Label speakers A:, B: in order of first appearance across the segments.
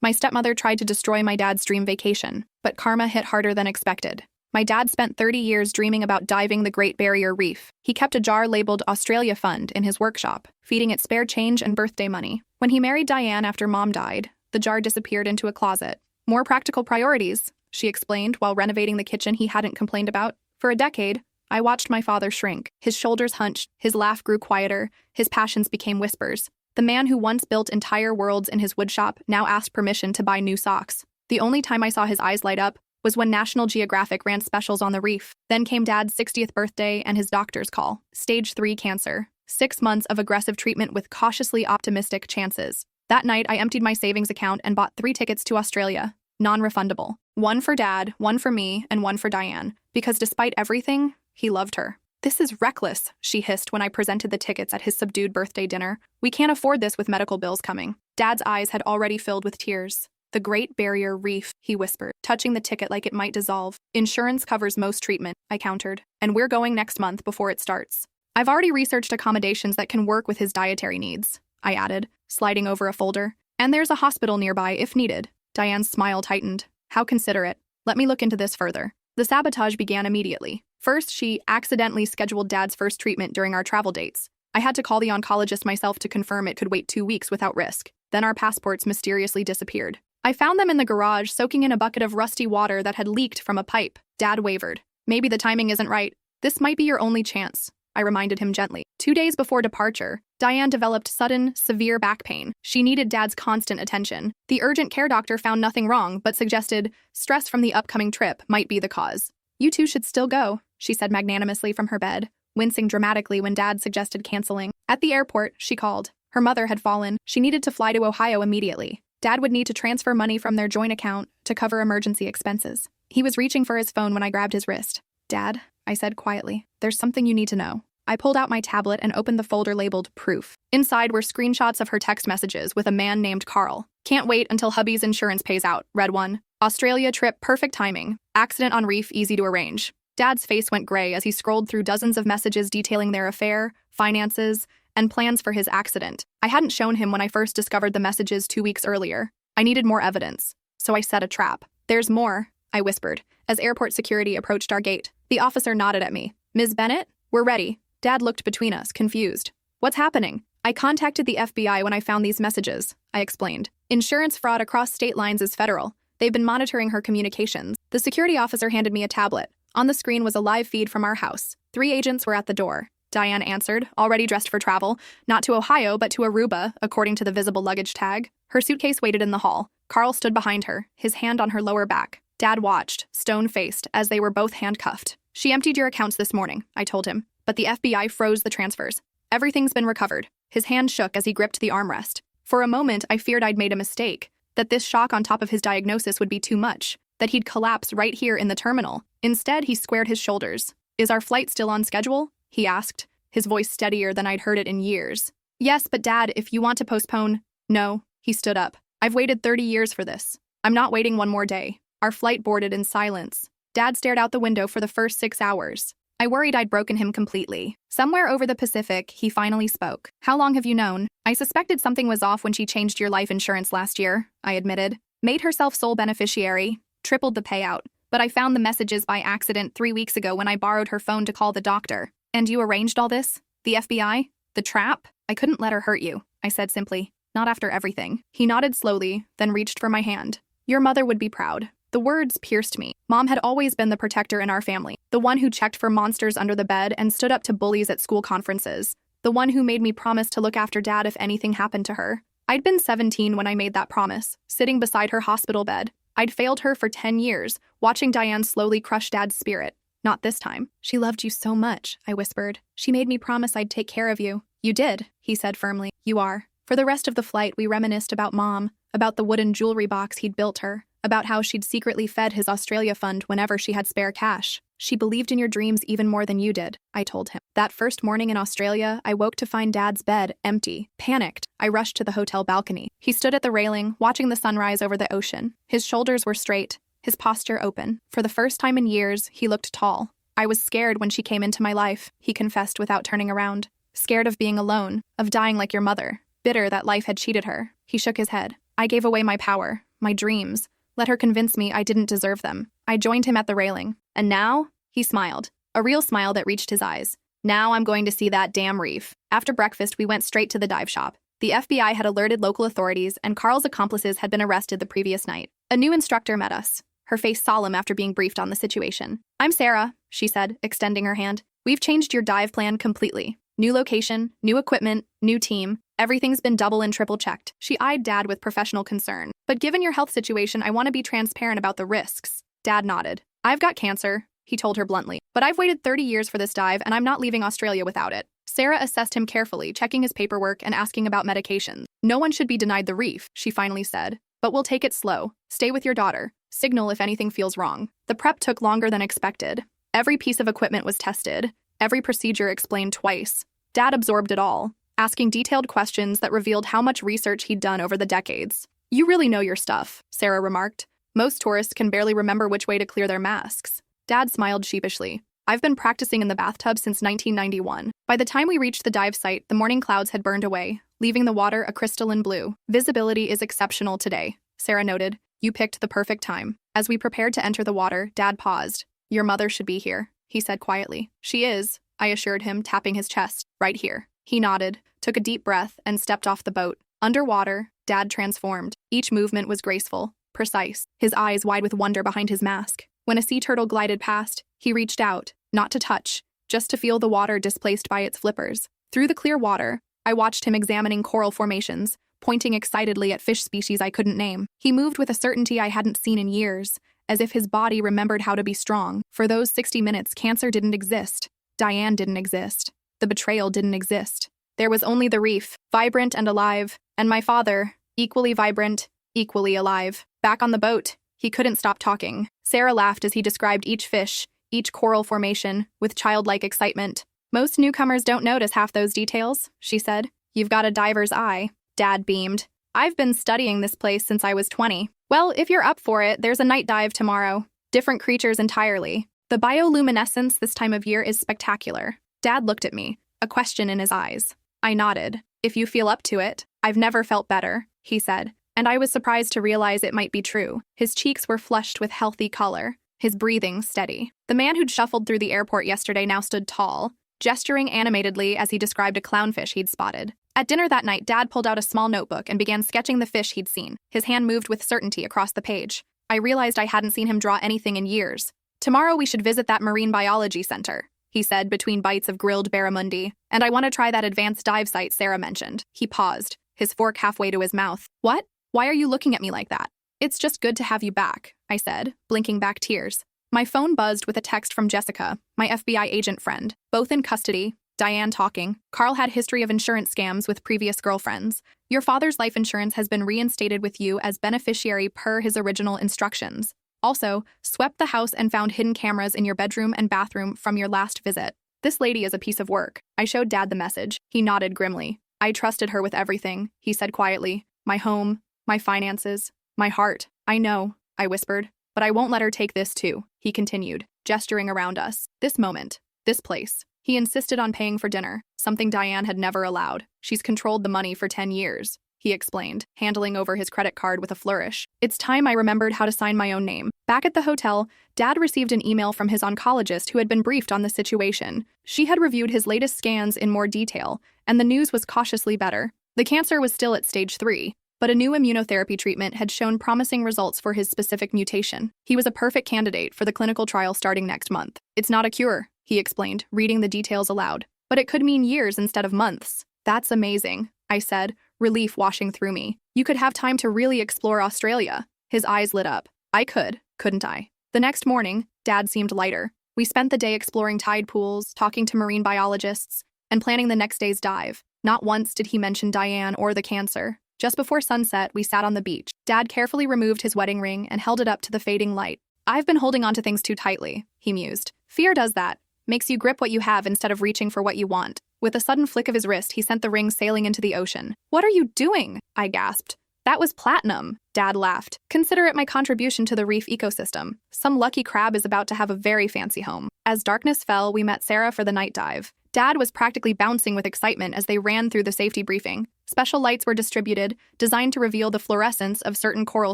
A: My stepmother tried to destroy my dad's dream vacation, but karma hit harder than expected. My dad spent 30 years dreaming about diving the Great Barrier Reef. He kept a jar labeled Australia Fund in his workshop, feeding it spare change and birthday money. When he married Diane after Mom died, the jar disappeared into a closet. More practical priorities, she explained while renovating the kitchen he hadn't complained about. For a decade, I watched my father shrink. His shoulders hunched, his laugh grew quieter, his passions became whispers. The man who once built entire worlds in his woodshop now asked permission to buy new socks. The only time I saw his eyes light up was when National Geographic ran specials on the reef. Then came Dad's 60th birthday and his doctor's call. Stage 3 cancer. 6 months of aggressive treatment with cautiously optimistic chances. That night, I emptied my savings account and bought 3 tickets to Australia, non-refundable. 1 for Dad, 1 for me, and 1 for Diane, because despite everything, he loved her. "This is reckless," she hissed when I presented the tickets at his subdued birthday dinner. "We can't afford this with medical bills coming." Dad's eyes had already filled with tears. "The Great Barrier Reef," he whispered, touching the ticket like it might dissolve. "Insurance covers most treatment," I countered, "and we're going next month before it starts." "I've already researched accommodations that can work with his dietary needs," I added, sliding over a folder. "And there's a hospital nearby if needed." Diane's smile tightened. "How considerate. Let me look into this further." The sabotage began immediately. First, she accidentally scheduled Dad's first treatment during our travel dates. I had to call the oncologist myself to confirm it could wait 2 weeks without risk. Then our passports mysteriously disappeared. I found them in the garage, soaking in a bucket of rusty water that had leaked from a pipe. Dad wavered. "Maybe the timing isn't right. This might be your only chance," I reminded him gently. 2 days before departure, Diane developed sudden, severe back pain. She needed Dad's constant attention. The urgent care doctor found nothing wrong, but suggested stress from the upcoming trip might be the cause. "You two should still go," she said magnanimously from her bed, wincing dramatically when Dad suggested canceling. At the airport, she called. Her mother had fallen. She needed to fly to Ohio immediately. Dad would need to transfer money from their joint account to cover emergency expenses. He was reaching for his phone when I grabbed his wrist. "Dad," I said quietly, "there's something you need to know." I pulled out my tablet and opened the folder labeled Proof. Inside were screenshots of her text messages with a man named Carl. "Can't wait until hubby's insurance pays out," read one. "Australia trip, perfect timing. Accident on reef, easy to arrange." Dad's face went gray as he scrolled through dozens of messages detailing their affair, finances, and plans for his accident. I hadn't shown him when I first discovered the messages 2 weeks earlier. I needed more evidence, so I set a trap. "There's more," I whispered, as airport security approached our gate. The officer nodded at me. "Ms. Bennett, we're ready." Dad looked between us, confused. "What's happening?" "I contacted the FBI when I found these messages," I explained. "Insurance fraud across state lines is federal. They've been monitoring her communications." The security officer handed me a tablet. On the screen was a live feed from our house. 3 agents were at the door. Diane answered, already dressed for travel, not to Ohio, but to Aruba, according to the visible luggage tag. Her suitcase waited in the hall. Carl stood behind her, his hand on her lower back. Dad watched, stone-faced, as they were both handcuffed. "She emptied your accounts this morning," I told him, but the FBI froze the transfers. "Everything's been recovered." His hand shook as he gripped the armrest. For a moment, I feared I'd made a mistake, that this shock on top of his diagnosis would be too much, that he'd collapse right here in the terminal. Instead, he squared his shoulders. "Is our flight still on schedule?" he asked, his voice steadier than I'd heard it in years. "Yes, but Dad, if you want to postpone—" "No," he stood up. "I've waited 30 years for this. I'm not waiting one more day." Our flight boarded in silence. Dad stared out the window for the first 6 hours. I worried I'd broken him completely. Somewhere over the Pacific, he finally spoke. "How long have you known?" "I suspected something was off when she changed your life insurance last year," I admitted. "Made herself sole beneficiary, tripled the payout. But I found the messages by accident 3 weeks ago when I borrowed her phone to call the doctor." "And you arranged all this? The FBI? The trap?" "I couldn't let her hurt you," I said simply. "Not after everything." He nodded slowly, then reached for my hand. "Your mother would be proud." The words pierced me. Mom had always been the protector in our family, the one who checked for monsters under the bed and stood up to bullies at school conferences, the one who made me promise to look after Dad if anything happened to her. I'd been 17 when I made that promise, sitting beside her hospital bed. I'd failed her for 10 years, watching Diane slowly crush Dad's spirit. Not this time. "She loved you so much," I whispered. "She made me promise I'd take care of you." "You did," he said firmly. "You are." For the rest of the flight, we reminisced about Mom, about the wooden jewelry box he'd built her, about how she'd secretly fed his Australia fund whenever she had spare cash. "She believed in your dreams even more than you did," I told him. That first morning in Australia, I woke to find Dad's bed empty. Panicked, I rushed to the hotel balcony. He stood at the railing, watching the sunrise over the ocean. His shoulders were straight, his posture open. For the first time in years, he looked tall. "I was scared when she came into my life," he confessed without turning around. "Scared of being alone, of dying like your mother. Bitter that life had cheated her." He shook his head. "I gave away my power, my dreams. Let her convince me I didn't deserve them. I joined him at the railing. And now? He smiled. A real smile that reached his eyes. Now I'm going to see that damn reef. After breakfast, we went straight to the dive shop. The FBI had alerted local authorities, and Carl's accomplices had been arrested the previous night. A new instructor met us, her face solemn after being briefed on the situation. "I'm Sarah," she said, extending her hand. "We've changed your dive plan completely. New location, new equipment, new team. Everything's been double and triple checked." She eyed Dad with professional concern. "But given your health situation, I want to be transparent about the risks." Dad nodded. "I've got cancer," he told her bluntly. "But I've waited 30 years for this dive, and I'm not leaving Australia without it." Sarah assessed him carefully, checking his paperwork and asking about medications. "No one should be denied the reef," she finally said. "But we'll take it slow. Stay with your daughter. Signal if anything feels wrong." The prep took longer than expected. Every piece of equipment was tested. Every procedure explained twice. Dad absorbed it all, asking detailed questions that revealed how much research he'd done over the decades. "You really know your stuff," Sarah remarked. "Most tourists can barely remember which way to clear their masks." Dad smiled sheepishly. "I've been practicing in the bathtub since 1991. By the time we reached the dive site, the morning clouds had burned away, leaving the water a crystalline blue. Visibility is exceptional today," Sarah noted. "You picked the perfect time." As we prepared to enter the water, Dad paused. "Your mother should be here," he said quietly. "She is," I assured him, tapping his chest. "Right here." He nodded, took a deep breath, and stepped off the boat. Underwater, Dad transformed. Each movement was graceful, precise, his eyes wide with wonder behind his mask. When a sea turtle glided past, he reached out, not to touch, just to feel the water displaced by its flippers. Through the clear water, I watched him examining coral formations, pointing excitedly at fish species I couldn't name. He moved with a certainty I hadn't seen in years, as if his body remembered how to be strong. For those 60 minutes, cancer didn't exist. Diane didn't exist. The betrayal didn't exist. There was only the reef, vibrant and alive, and my father, equally vibrant, equally alive. Back on the boat, he couldn't stop talking. Sarah laughed as he described each fish, each coral formation, with childlike excitement. "Most newcomers don't notice half those details," she said. "You've got a diver's eye." Dad beamed. "I've been studying this place since I was 20. Well, if you're up for it, there's a night dive tomorrow. Different creatures entirely. The bioluminescence this time of year is spectacular." Dad looked at me, a question in his eyes. I nodded. "If you feel up to it." "I've never felt better," he said, and I was surprised to realize it might be true. His cheeks were flushed with healthy color, his breathing steady. The man who'd shuffled through the airport yesterday now stood tall, gesturing animatedly as he described a clownfish he'd spotted. At dinner that night, Dad pulled out a small notebook and began sketching the fish he'd seen. His hand moved with certainty across the page. I realized I hadn't seen him draw anything in years. "Tomorrow we should visit that marine biology center," he said between bites of grilled barramundi. "And I want to try that advanced dive site Sarah mentioned." He paused, his fork halfway to his mouth. "What? Why are you looking at me like that?" "It's just good to have you back," I said, blinking back tears. My phone buzzed with a text from Jessica, my FBI agent friend, both in custody. Diane talking. "Carl had history of insurance scams with previous girlfriends. Your father's life insurance has been reinstated with you as beneficiary per his original instructions. Also, swept the house and found hidden cameras in your bedroom and bathroom from your last visit. This lady is a piece of work." I showed Dad the message. He nodded grimly. "I trusted her with everything," he said quietly. "My home, my finances, my heart." "I know," I whispered. "But I won't let her take this too," he continued, gesturing around us. "This moment, this place." He insisted on paying for dinner, something Diane had never allowed. "She's controlled the money for 10 years, he explained, handling over his credit card with a flourish. It's time I remembered how to sign my own name. Back at the hotel, Dad received an email from his oncologist who had been briefed on the situation. She had reviewed his latest scans in more detail, and the news was cautiously better. The cancer was still at stage 3, but a new immunotherapy treatment had shown promising results for his specific mutation. He was a perfect candidate for the clinical trial starting next month. "It's not a cure," he explained, reading the details aloud. "But it could mean years instead of months." "That's amazing," I said, relief washing through me. "You could have time to really explore Australia." His eyes lit up. "I could, couldn't I?" The next morning, Dad seemed lighter. We spent the day exploring tide pools, talking to marine biologists, and planning the next day's dive. Not once did he mention Diane or the cancer. Just before sunset, we sat on the beach. Dad carefully removed his wedding ring and held it up to the fading light. "I've been holding on to things too tightly," he mused. "Fear does that. Makes you grip what you have instead of reaching for what you want." With a sudden flick of his wrist, he sent the ring sailing into the ocean. "What are you doing?" I gasped. "That was platinum," Dad laughed. "Consider it my contribution to the reef ecosystem. Some lucky crab is about to have a very fancy home." As darkness fell, we met Sarah for the night dive. Dad was practically bouncing with excitement as they ran through the safety briefing. Special lights were distributed, designed to reveal the fluorescence of certain coral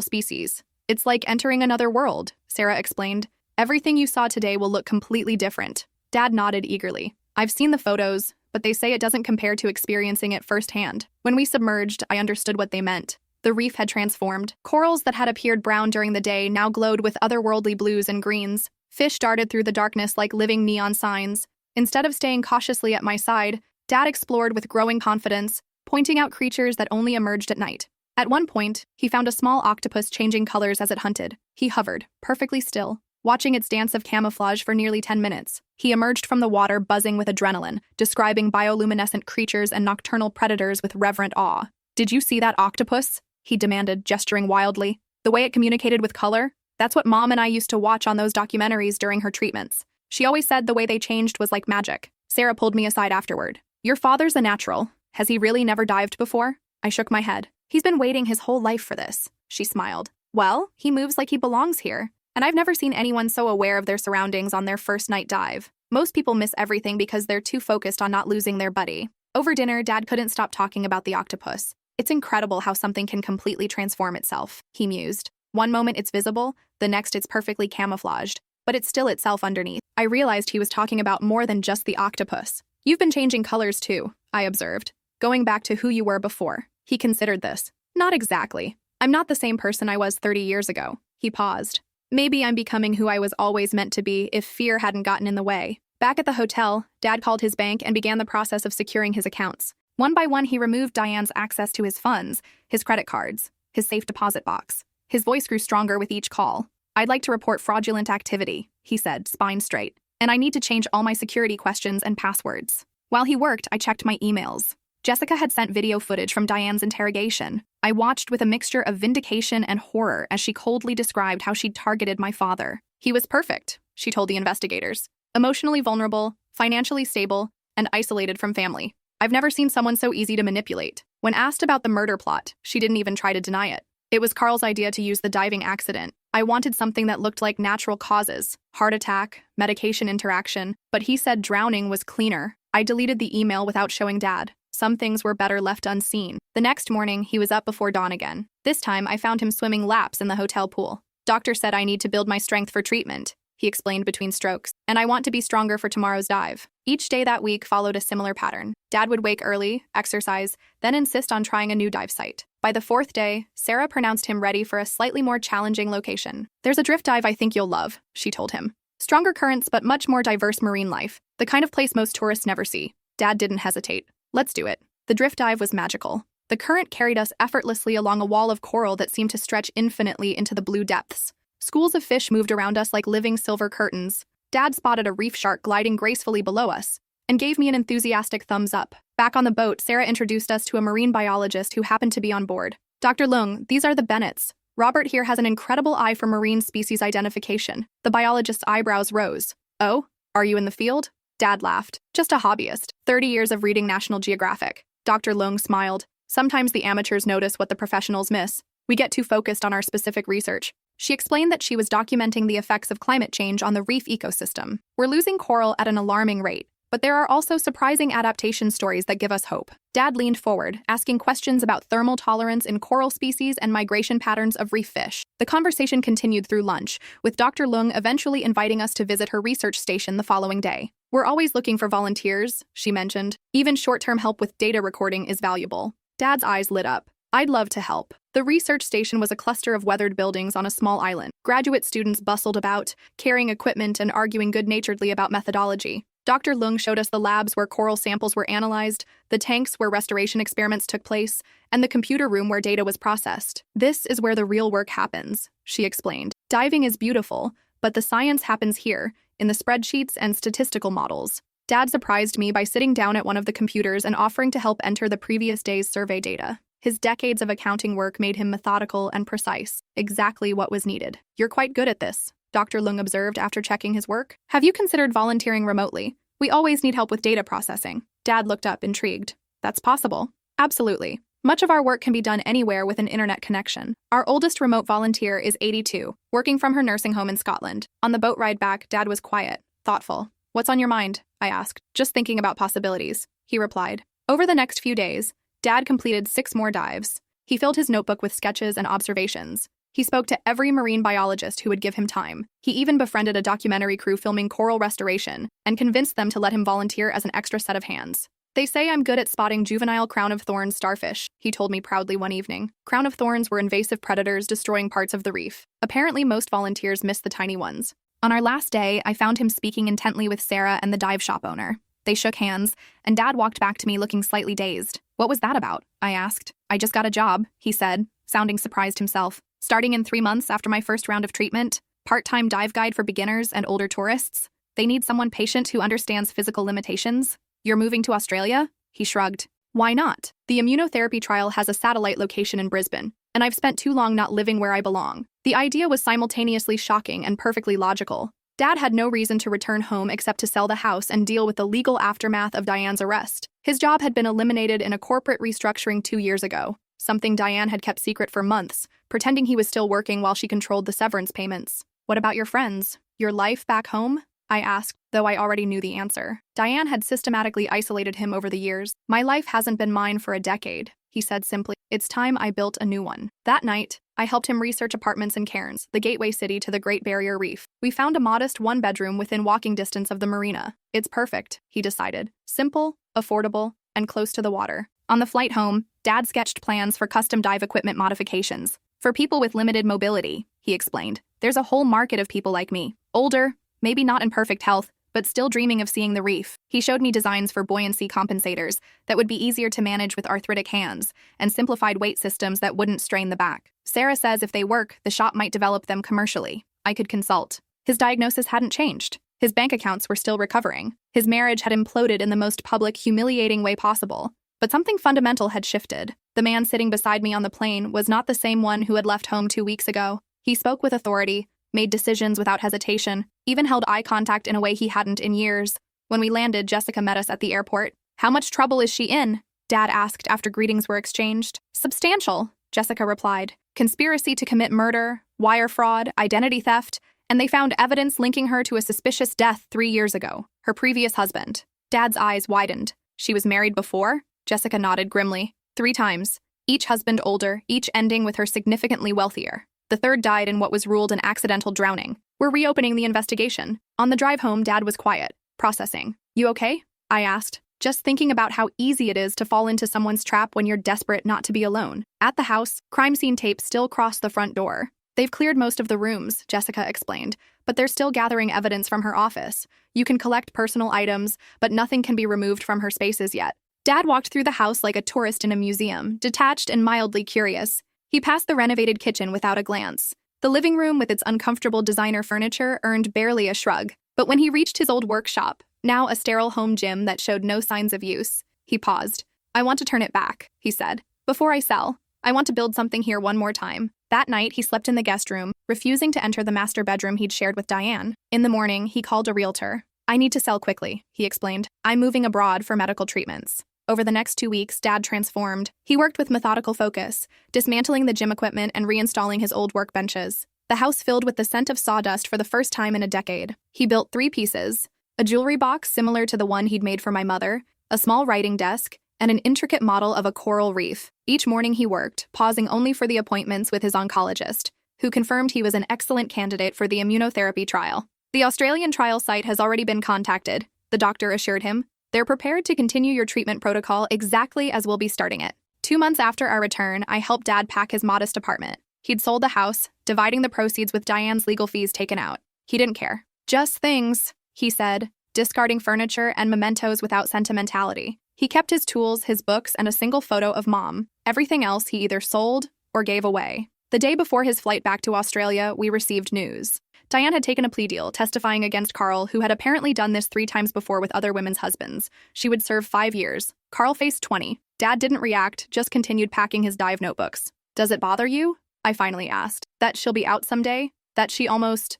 A: species. It's like entering another world, Sarah explained. Everything you saw today will look completely different. Dad nodded eagerly. I've seen the photos, but they say it doesn't compare to experiencing it firsthand. When we submerged, I understood what they meant. The reef had transformed. Corals that had appeared brown during the day now glowed with otherworldly blues and greens. Fish darted through the darkness like living neon signs. Instead of staying cautiously at my side, Dad explored with growing confidence, pointing out creatures that only emerged at night. At one point, he found a small octopus changing colors as it hunted. He hovered, perfectly still, watching its dance of camouflage for nearly 10 minutes. He emerged from the water buzzing with adrenaline, describing bioluminescent creatures and nocturnal predators with reverent awe. Did you see that octopus? He demanded, gesturing wildly. The way it communicated with color? That's what Mom and I used to watch on those documentaries during her treatments. She always said the way they changed was like magic. Sarah pulled me aside afterward. Your father's a natural. Has he really never dived before? I shook my head. He's been waiting his whole life for this. She smiled. Well, he moves like he belongs here. And I've never seen anyone so aware of their surroundings on their first night dive. Most people miss everything because they're too focused on not losing their buddy. Over dinner, Dad couldn't stop talking about the octopus. It's incredible how something can completely transform itself, he mused. One moment it's visible, the next it's perfectly camouflaged, but it's still itself underneath. I realized he was talking about more than just the octopus. You've been changing colors too, I observed, going back to who you were before. He considered this. Not exactly. I'm not the same person I was 30 years ago. He paused. Maybe I'm becoming who I was always meant to be if fear hadn't gotten in the way. Back at the hotel, Dad called his bank and began the process of securing his accounts. One by one, he removed Diane's access to his funds, his credit cards, his safe deposit box. His voice grew stronger with each call. I'd like to report fraudulent activity, he said, spine straight. And I need to change all my security questions and passwords. While he worked, I checked my emails. Jessica had sent video footage from Diane's interrogation. I watched with a mixture of vindication and horror as she coldly described how she'd targeted my father. He was perfect, she told the investigators. Emotionally vulnerable, financially stable, and isolated from family. I've never seen someone so easy to manipulate. When asked about the murder plot, she didn't even try to deny it. It was Carl's idea to use the diving accident. I wanted something that looked like natural causes, heart attack, medication interaction, but he said drowning was cleaner. I deleted the email without showing Dad. Some things were better left unseen. The next morning, he was up before dawn again. This time, I found him swimming laps in the hotel pool. Doctor said I need to build my strength for treatment, he explained between strokes, and I want to be stronger for tomorrow's dive. Each day that week followed a similar pattern. Dad would wake early, exercise, then insist on trying a new dive site. By the fourth day, Sarah pronounced him ready for a slightly more challenging location. There's a drift dive I think you'll love, she told him. Stronger currents but much more diverse marine life, the kind of place most tourists never see. Dad didn't hesitate. Let's do it. The drift dive was magical. The current carried us effortlessly along a wall of coral that seemed to stretch infinitely into the blue depths. Schools of fish moved around us like living silver curtains. Dad spotted a reef shark gliding gracefully below us and gave me an enthusiastic thumbs up. Back on the boat, Sarah introduced us to a marine biologist who happened to be on board. Dr. Lung, these are the Bennetts. Robert here has an incredible eye for marine species identification. The biologist's eyebrows rose. Oh, are you in the field? Dad laughed. Just a hobbyist. 30 years of reading National Geographic. Dr. Lung smiled. Sometimes the amateurs notice what the professionals miss. We get too focused on our specific research. She explained that she was documenting the effects of climate change on the reef ecosystem. We're losing coral at an alarming rate, but there are also surprising adaptation stories that give us hope. Dad leaned forward, asking questions about thermal tolerance in coral species and migration patterns of reef fish. The conversation continued through lunch, with Dr. Lung eventually inviting us to visit her research station the following day. We're always looking for volunteers, she mentioned. Even short-term help with data recording is valuable. Dad's eyes lit up. I'd love to help. The research station was a cluster of weathered buildings on a small island. Graduate students bustled about, carrying equipment and arguing good-naturedly about methodology. Dr. Lung showed us the labs where coral samples were analyzed, the tanks where restoration experiments took place, and the computer room where data was processed. This is where the real work happens, she explained. Diving is beautiful, but the science happens here, in the spreadsheets and statistical models. Dad surprised me by sitting down at one of the computers and offering to help enter the previous day's survey data. His decades of accounting work made him methodical and precise, exactly what was needed. You're quite good at this, Dr. Lung observed after checking his work. Have you considered volunteering remotely? We always need help with data processing. Dad looked up, intrigued. That's possible. Absolutely. Much of our work can be done anywhere with an internet connection. Our oldest remote volunteer is 82, working from her nursing home in Scotland. On the boat ride back, Dad was quiet, thoughtful. What's on your mind? I asked. Just thinking about possibilities, he replied. Over the next few days, Dad completed 6 more dives. He filled his notebook with sketches and observations. He spoke to every marine biologist who would give him time. He even befriended a documentary crew filming coral restoration and convinced them to let him volunteer as an extra set of hands. "They say I'm good at spotting juvenile crown of thorns starfish," he told me proudly one evening. Crown of thorns were invasive predators destroying parts of the reef. Apparently, most volunteers missed the tiny ones. On our last day, I found him speaking intently with Sarah and the dive shop owner. They shook hands, and Dad walked back to me looking slightly dazed. "What was that about?" I asked. "I just got a job," he said, sounding surprised himself. "Starting in 3 months after my first round of treatment, part-time dive guide for beginners and older tourists. They need someone patient who understands physical limitations." "You're moving to Australia?" He shrugged. "Why not? The immunotherapy trial has a satellite location in Brisbane, and I've spent too long not living where I belong." The idea was simultaneously shocking and perfectly logical. Dad had no reason to return home except to sell the house and deal with the legal aftermath of Diane's arrest. His job had been eliminated in a corporate restructuring 2 years ago, something Diane had kept secret for months, pretending he was still working while she controlled the severance payments. "What about your friends? Your life back home?" I asked, though I already knew the answer. Diane had systematically isolated him over the years. "My life hasn't been mine for a decade," he said simply. "It's time I built a new one." That night, I helped him research apartments in Cairns, the gateway city to the Great Barrier Reef. We found a modest 1-bedroom within walking distance of the marina. "It's perfect," he decided. "Simple, affordable, and close to the water." On the flight home, Dad sketched plans for custom dive equipment modifications. "For people with limited mobility," he explained. "There's a whole market of people like me. Older, maybe not in perfect health, but still dreaming of seeing the reef." He showed me designs for buoyancy compensators that would be easier to manage with arthritic hands, and simplified weight systems that wouldn't strain the back. "Sarah says if they work, the shop might develop them commercially. I could consult." His diagnosis hadn't changed. His bank accounts were still recovering. His marriage had imploded in the most public, humiliating way possible. But something fundamental had shifted. The man sitting beside me on the plane was not the same one who had left home 2 weeks ago. He spoke with authority, made decisions without hesitation, even held eye contact in a way he hadn't in years. When we landed, Jessica met us at the airport. "How much trouble is she in?" Dad asked after greetings were exchanged. "Substantial," Jessica replied. "Conspiracy to commit murder, wire fraud, identity theft, and they found evidence linking her to a suspicious death 3 years ago, her previous husband." Dad's eyes widened. "She was married before?" Jessica nodded grimly. 3 times. Each husband older, each ending with her significantly wealthier. The third died in what was ruled an accidental drowning. "We're reopening the investigation." On the drive home, Dad was quiet, processing. "You okay?" I asked, just thinking about how easy it is to fall into someone's trap when you're desperate not to be alone. At the house, crime scene tape still crossed the front door. "They've cleared most of the rooms," Jessica explained, "but they're still gathering evidence from her office. You can collect personal items, but nothing can be removed from her spaces yet." Dad walked through the house like a tourist in a museum, detached and mildly curious. He passed the renovated kitchen without a glance. The living room with its uncomfortable designer furniture earned barely a shrug. But when he reached his old workshop, now a sterile home gym that showed no signs of use, he paused. "I want to turn it back," he said. "Before I sell, I want to build something here one more time." That night, he slept in the guest room, refusing to enter the master bedroom he'd shared with Diane. In the morning, he called a realtor. "I need to sell quickly," he explained. "I'm moving abroad for medical treatments." Over the next 2 weeks, Dad transformed. He worked with methodical focus, dismantling the gym equipment and reinstalling his old workbenches. The house filled with the scent of sawdust for the first time in a decade. He built 3 pieces: a jewelry box similar to the one he'd made for my mother, a small writing desk, and an intricate model of a coral reef. Each morning he worked, pausing only for the appointments with his oncologist, who confirmed he was an excellent candidate for the immunotherapy trial. "The Australian trial site has already been contacted," the doctor assured him. "They're prepared to continue your treatment protocol exactly as we'll be starting it." 2 months after our return, I helped Dad pack his modest apartment. He'd sold the house, dividing the proceeds with Diane's legal fees taken out. He didn't care. "Just things," he said, discarding furniture and mementos without sentimentality. He kept his tools, his books, and a single photo of Mom. Everything else he either sold or gave away. The day before his flight back to Australia, we received news. Diane had taken a plea deal, testifying against Carl, who had apparently done this 3 times before with other women's husbands. She would serve 5 years. Carl faced 20. Dad didn't react, just continued packing his dive notebooks. "Does it bother you?" I finally asked. "That she'll be out someday? That she almost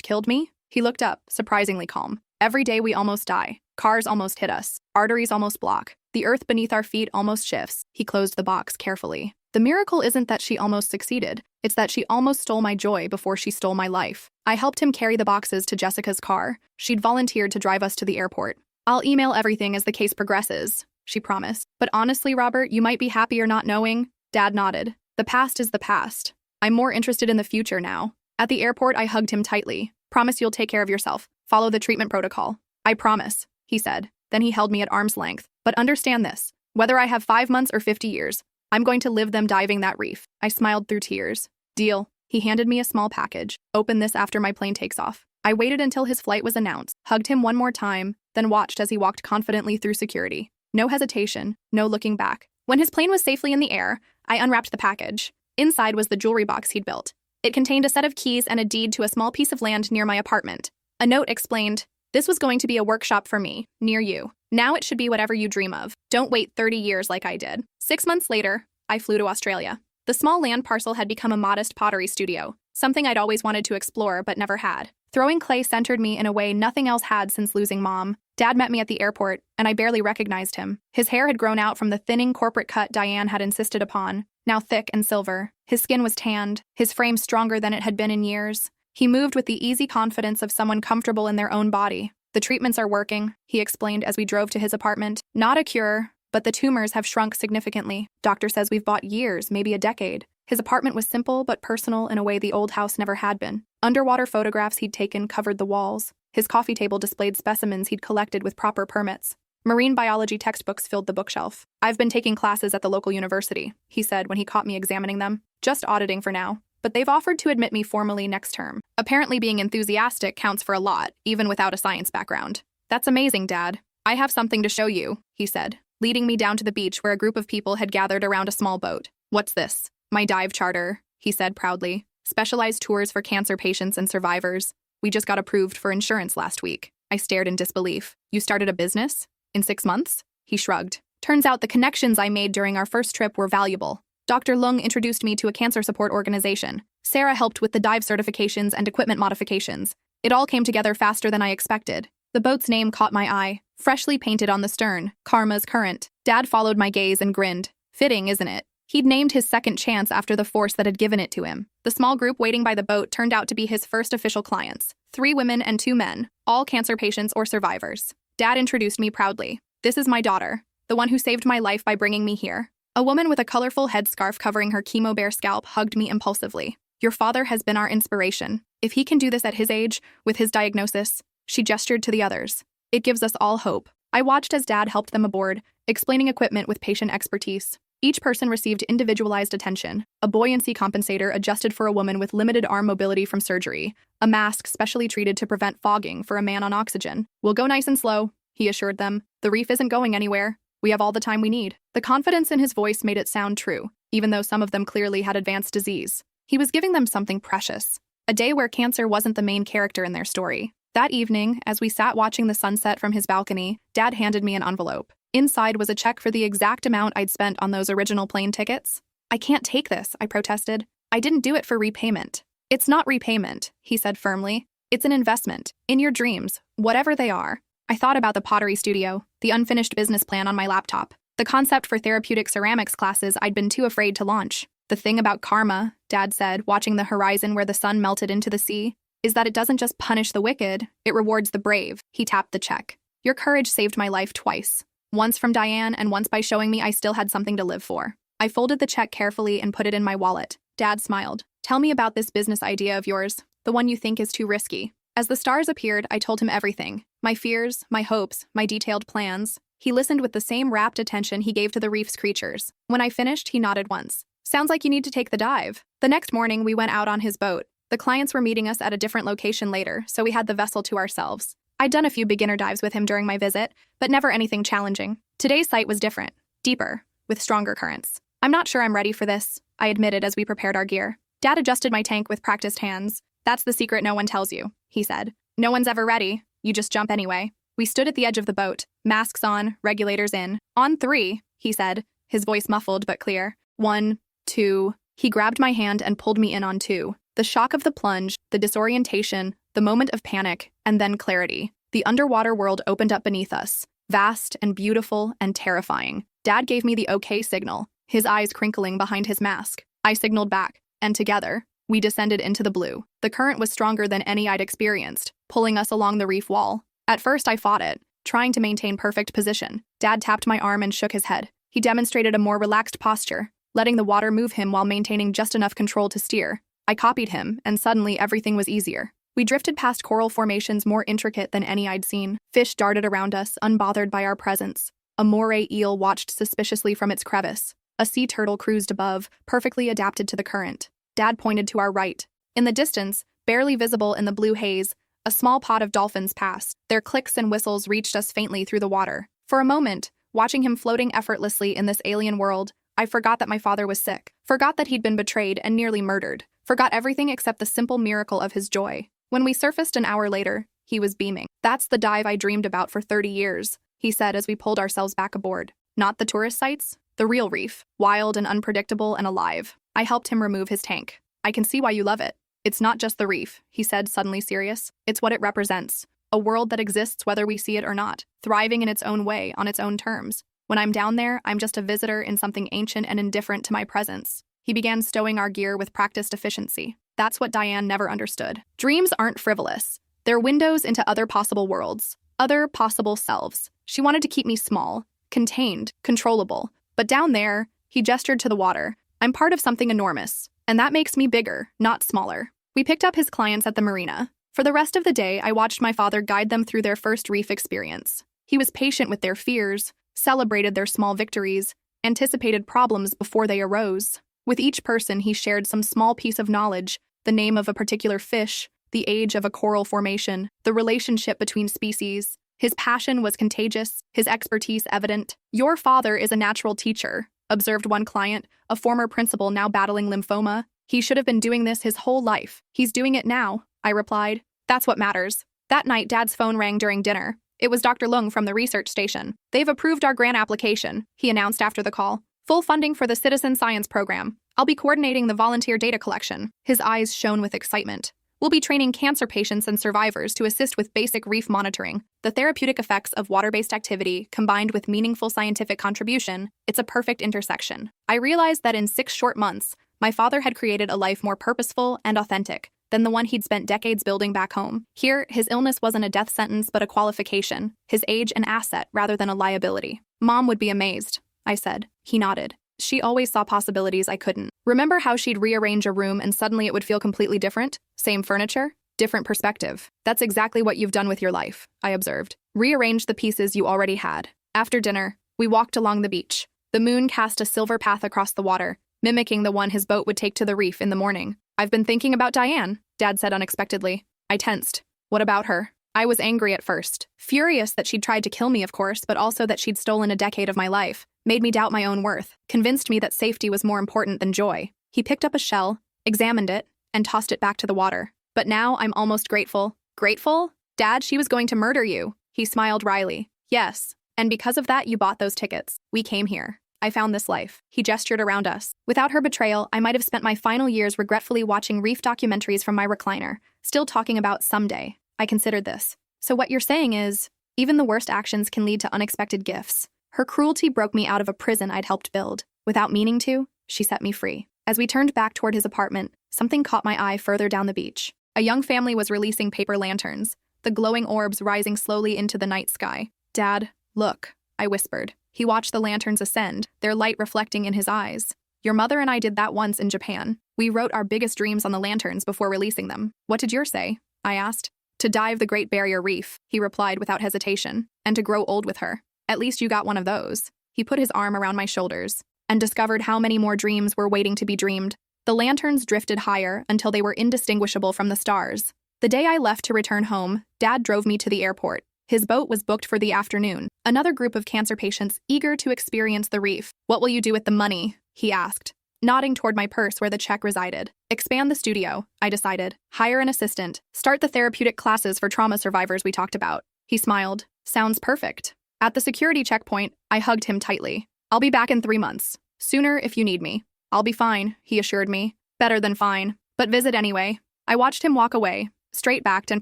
A: killed me?" He looked up, surprisingly calm. "Every day we almost die. Cars almost hit us. Arteries almost block. The earth beneath our feet almost shifts." He closed the box carefully. "The miracle isn't that she almost succeeded. It's that she almost stole my joy before she stole my life." I helped him carry the boxes to Jessica's car. She'd volunteered to drive us to the airport. "I'll email everything as the case progresses," she promised. But honestly, Robert, you might be happier not knowing. Dad nodded. The past is the past. I'm more interested in the future now. At the airport, I hugged him tightly. Promise you'll take care of yourself. Follow the treatment protocol. I promise, he said. Then he held me at arm's length. But understand this. Whether I have 5 months or 50 years, I'm going to live them diving that reef. I smiled through tears. Deal. He handed me a small package. Open this after my plane takes off. I waited until his flight was announced, hugged him one more time, then watched as he walked confidently through security. No hesitation, no looking back. When his plane was safely in the air, I unwrapped the package. Inside was the jewelry box he'd built. It contained a set of keys and a deed to a small piece of land near my apartment. A note explained, "This was going to be a workshop for me, near you. Now it should be whatever you dream of. Don't wait 30 years like I did." 6 months later, I flew to Australia. The small land parcel had become a modest pottery studio, something I'd always wanted to explore but never had. Throwing clay centered me in a way nothing else had since losing Mom. Dad met me at the airport, and I barely recognized him. His hair had grown out from the thinning corporate cut Diane had insisted upon, now thick and silver. His skin was tanned, his frame stronger than it had been in years. He moved with the easy confidence of someone comfortable in their own body. "The treatments are working," he explained as we drove to his apartment. "Not a cure, but the tumors have shrunk significantly. Doctor says we've bought years, maybe a decade." His apartment was simple but personal in a way the old house never had been. Underwater photographs he'd taken covered the walls. His coffee table displayed specimens he'd collected with proper permits. Marine biology textbooks filled the bookshelf. "I've been taking classes at the local university," he said when he caught me examining them. "Just auditing for now. But they've offered to admit me formally next term. Apparently being enthusiastic counts for a lot, even without a science background." "That's amazing, Dad. I have something to show you," he said, leading me down to the beach where a group of people had gathered around a small boat. "What's this?" "My dive charter," he said proudly. "Specialized tours for cancer patients and survivors. We just got approved for insurance last week." I stared in disbelief. "You started a business? In 6 months?" He shrugged. "Turns out the connections I made during our first trip were valuable. Dr. Lung introduced me to a cancer support organization. Sarah helped with the dive certifications and equipment modifications. It all came together faster than I expected." The boat's name caught my eye, freshly painted on the stern, Karma's Current. Dad followed my gaze and grinned. Fitting, isn't it? He'd named his second chance after the force that had given it to him. The small group waiting by the boat turned out to be his first official clients. 3 women and 2 men, all cancer patients or survivors. Dad introduced me proudly. "This is my daughter, the one who saved my life by bringing me here." A woman with a colorful headscarf covering her chemo-bare scalp hugged me impulsively. "Your father has been our inspiration. If he can do this at his age, with his diagnosis," she gestured to the others. "It gives us all hope." I watched as Dad helped them aboard, explaining equipment with patient expertise. Each person received individualized attention, a buoyancy compensator adjusted for a woman with limited arm mobility from surgery, a mask specially treated to prevent fogging for a man on oxygen. "We'll go nice and slow," he assured them. "The reef isn't going anywhere. We have all the time we need." The confidence in his voice made it sound true, even though some of them clearly had advanced disease. He was giving them something precious, a day where cancer wasn't the main character in their story. That evening, as we sat watching the sunset from his balcony, Dad handed me an envelope. Inside was a check for the exact amount I'd spent on those original plane tickets. "I can't take this," I protested. "I didn't do it for repayment." "It's not repayment," he said firmly. "It's an investment. In your dreams, whatever they are." I thought about the pottery studio, the unfinished business plan on my laptop, the concept for therapeutic ceramics classes I'd been too afraid to launch. "The thing about karma," Dad said, watching the horizon where the sun melted into the sea, "is that it doesn't just punish the wicked, it rewards the brave." He tapped the check. "Your courage saved my life twice. Once from Diane and once by showing me I still had something to live for." I folded the check carefully and put it in my wallet. Dad smiled. "Tell me about this business idea of yours, the one you think is too risky." As the stars appeared, I told him everything. My fears, my hopes, my detailed plans. He listened with the same rapt attention he gave to the reef's creatures. When I finished, he nodded once. "Sounds like you need to take the dive." The next morning, we went out on his boat. The clients were meeting us at a different location later, so we had the vessel to ourselves. I'd done a few beginner dives with him during my visit, but never anything challenging. Today's site was different, deeper, with stronger currents. "I'm not sure I'm ready for this," I admitted as we prepared our gear. Dad adjusted my tank with practiced hands. "That's the secret no one tells you," he said. "No one's ever ready. You just jump anyway." We stood at the edge of the boat, masks on, regulators in. "On 3, he said, his voice muffled but clear. 1, 2. He grabbed my hand and pulled me in on 2. The shock of the plunge, the disorientation, the moment of panic, and then clarity. The underwater world opened up beneath us, vast and beautiful and terrifying. Dad gave me the okay signal, his eyes crinkling behind his mask. I signaled back, and together, we descended into the blue. The current was stronger than any I'd experienced, pulling us along the reef wall. At first I fought it, trying to maintain perfect position. Dad tapped my arm and shook his head. He demonstrated a more relaxed posture, letting the water move him while maintaining just enough control to steer. I copied him, and suddenly everything was easier. We drifted past coral formations more intricate than any I'd seen. Fish darted around us, unbothered by our presence. A moray eel watched suspiciously from its crevice. A sea turtle cruised above, perfectly adapted to the current. Dad pointed to our right. In the distance, barely visible in the blue haze, a small pod of dolphins passed. Their clicks and whistles reached us faintly through the water. For a moment, watching him floating effortlessly in this alien world, I forgot that my father was sick, forgot that he'd been betrayed and nearly murdered, forgot everything except the simple miracle of his joy. When we surfaced an hour later, he was beaming. "That's the dive I dreamed about for 30 years, he said as we pulled ourselves back aboard. "Not the tourist sites, the real reef, wild and unpredictable and alive." I helped him remove his tank. "I can see why you love it. It's not just the reef," he said, suddenly serious. "It's what it represents. A world that exists whether we see it or not, thriving in its own way, on its own terms. When I'm down there, I'm just a visitor in something ancient and indifferent to my presence." He began stowing our gear with practiced efficiency. That's what Diane never understood. Dreams aren't frivolous. They're windows into other possible worlds, other possible selves. She wanted to keep me small, contained, controllable. But down there, he gestured to the water, I'm part of something enormous, and that makes me bigger, not smaller. We picked up his clients at the marina. For the rest of the day, I watched my father guide them through their first reef experience. He was patient with their fears, celebrated their small victories, anticipated problems before they arose. With each person, he shared some small piece of knowledge, the name of a particular fish, the age of a coral formation, the relationship between species. His passion was contagious, his expertise evident. "Your father is a natural teacher," observed one client, a former principal now battling lymphoma. "He should have been doing this his whole life. He's doing it now," I replied. "That's what matters." That night, Dad's phone rang during dinner. It was Dr. Lung from the research station. "They've approved our grant application," he announced after the call. "Full funding for the citizen science program. I'll be coordinating the volunteer data collection." His eyes shone with excitement. "We'll be training cancer patients and survivors to assist with basic reef monitoring. The therapeutic effects of water-based activity combined with meaningful scientific contribution, it's a perfect intersection." I realized that in 6 short months, my father had created a life more purposeful and authentic than the one he'd spent decades building back home. Here, his illness wasn't a death sentence but a qualification, his age an asset rather than a liability. "Mom would be amazed," I said. He nodded. "She always saw possibilities I couldn't. Remember how she'd rearrange a room and suddenly it would feel completely different? Same furniture, different perspective. That's exactly what you've done with your life," I observed. "Rearrange the pieces you already had." After dinner, we walked along the beach. The moon cast a silver path across the water, mimicking the one his boat would take to the reef in the morning. "I've been thinking about Diane," Dad said unexpectedly. I tensed. "What about her?" I was angry at first. Furious that she'd tried to kill me, of course, but also that she'd stolen a decade of my life. Made me doubt my own worth. Convinced me that safety was more important than joy. He picked up a shell, examined it, and tossed it back to the water. "But now I'm almost grateful." "Grateful? Dad, she was going to murder you." He smiled wryly. "Yes, and because of that you bought those tickets. We came here. I found this life." He gestured around us. "Without her betrayal, I might have spent my final years regretfully watching reef documentaries from my recliner, still talking about someday." I considered this. "So what you're saying is, even the worst actions can lead to unexpected gifts." Her cruelty broke me out of a prison I'd helped build. Without meaning to, she set me free. As we turned back toward his apartment, something caught my eye further down the beach. A young family was releasing paper lanterns, the glowing orbs rising slowly into the night sky. "Dad, look," I whispered. He watched the lanterns ascend, their light reflecting in his eyes. "Your mother and I did that once in Japan. We wrote our biggest dreams on the lanterns before releasing them." "What did yours say?" I asked. "To dive the Great Barrier Reef," he replied without hesitation, "and to grow old with her." "At least you got one of those." He put his arm around my shoulders and discovered how many more dreams were waiting to be dreamed. The lanterns drifted higher until they were indistinguishable from the stars. The day I left to return home, Dad drove me to the airport. His boat was booked for the afternoon. Another group of cancer patients eager to experience the reef. "What will you do with the money?" he asked, nodding toward my purse where the check resided. "Expand the studio," I decided. "Hire an assistant. Start the therapeutic classes for trauma survivors we talked about." He smiled. "Sounds perfect." At the security checkpoint, I hugged him tightly. "I'll be back in 3 months. Sooner if you need me." "I'll be fine," he assured me. "Better than fine. But visit anyway." I watched him walk away, straight-backed and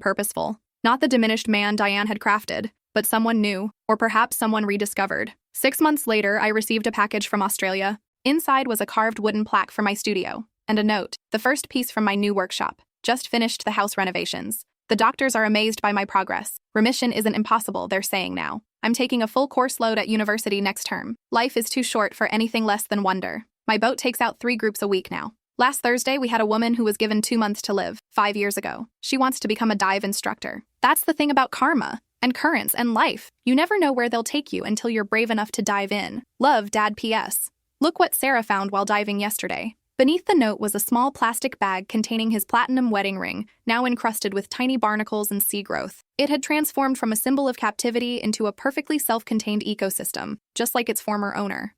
A: purposeful. Not the diminished man Diane had crafted, but someone new, or perhaps someone rediscovered. 6 months later, I received a package from Australia. Inside was a carved wooden plaque for my studio, and a note, the first piece from my new workshop. "Just finished the house renovations. The doctors are amazed by my progress. Remission isn't impossible, they're saying now. I'm taking a full course load at university next term. Life is too short for anything less than wonder. My boat takes out 3 groups a week now. Last Thursday, we had a woman who was given 2 months to live, 5 years ago. She wants to become a dive instructor. That's the thing about karma and currents and life. You never know where they'll take you until you're brave enough to dive in. Love, Dad. P.S. Look what Sarah found while diving yesterday. Beneath the note was a small plastic bag containing his platinum wedding ring, now encrusted with tiny barnacles and sea growth. It had transformed from a symbol of captivity into a perfectly self-contained ecosystem, just like its former owner.